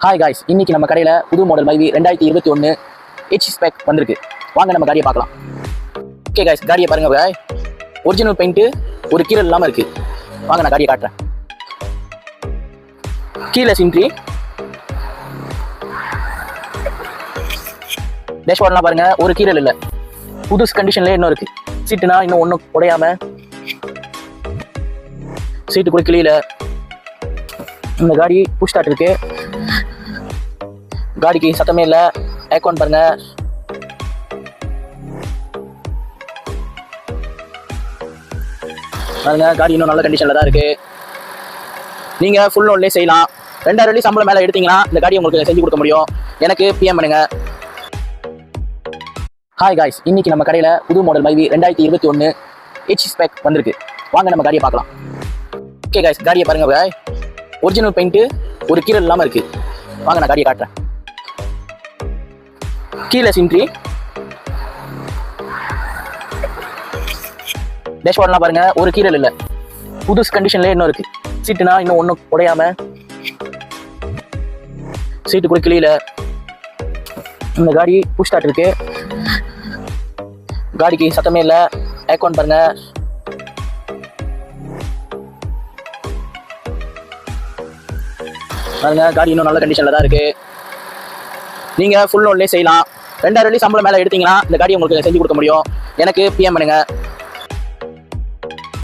Hi guys, இன்னைக்கு நம்ம கடையில் புது மாடல் மைவி 2021 ஹெச் ஸ்பெக் வந்திருக்கு. வாங்க நம்ம காடியை பார்க்கலாம். ஓகே காய்ஸ், காடியை பாருங்க பாய். ஒரிஜினல் பெயிண்ட்டு ஒரு கீரல் இல்லாமல் இருக்கு. வாங்க நான் காடியை காட்டுறேன். கீழஸ் என்ட்ரி, டேஷ்போர்ட்லாம் பாருங்க, ஒரு கீரல் இல்லை, புதுசு கண்டிஷன்லேயே இன்னும் இருக்கு. சீட்டுனா இன்னும் ஒன்றும் உடையாம, சீட்டு கூட கிளியில. இந்த காடி புஷ் ஸ்டார்ட் இருக்கு, காடிக்கு சத்தமே இல்லை. ஏர்கான் பாருங்க, பாருங்க காடி இன்னும் நல்ல கண்டிஷன்ல தான் இருக்கு. நீங்க ஃபுல் லோன்லேயே செய்யலாம். 2000 வெள்ளி சம்பளம் மேலே எடுத்தீங்கன்னா இந்த காடி உங்களுக்கு செஞ்சு கொடுக்க முடியும். எனக்கு பிஎம் பண்ணுங்க. ஹாய் காய்ஸ், இன்னைக்கு நம்ம கடையில் புது மாடல் மைவி 2021 ஹெச் ஸ்பெக் வந்திருக்கு. வாங்க நம்ம காடியை பார்க்கலாம். ஓகே காய்ஸ், காடியை பாருங்க பாய். ஒரிஜினல் பெயிண்ட்டு ஒரு கீரல் இல்லாமல் இருக்கு. வாங்க நான் காடியை காட்டுறேன். கீழஸ் என்ட்ரி, டேஷ்போர்ட்லாம் பாருங்க, ஒரு கீரல் இல்லை, புதுசு கண்டிஷன்லேயே இன்னும் இருக்கு. சீட்டுனா இன்னும் ஒன்றும் உடையாம, சீட்டு கூட கிளியில. இந்த காடி புஷ் ஸ்டார்ட் இருக்கு, காடிக்கு சத்தமே இல்லை. ஏர்கான் பாருங்க, பாருங்க காடி இன்னும் நல்ல கண்டிஷன்ல தான் இருக்கு. நீங்க ஃபுல் லோன்லேயே செய்யலாம். 2000 வெள்ளி சம்பளம் மேலே எடுத்தீங்கன்னா இந்த காடி உங்களுக்கு செஞ்சு கொடுக்க முடியும். எனக்கு பிஎம் பண்ணுங்க.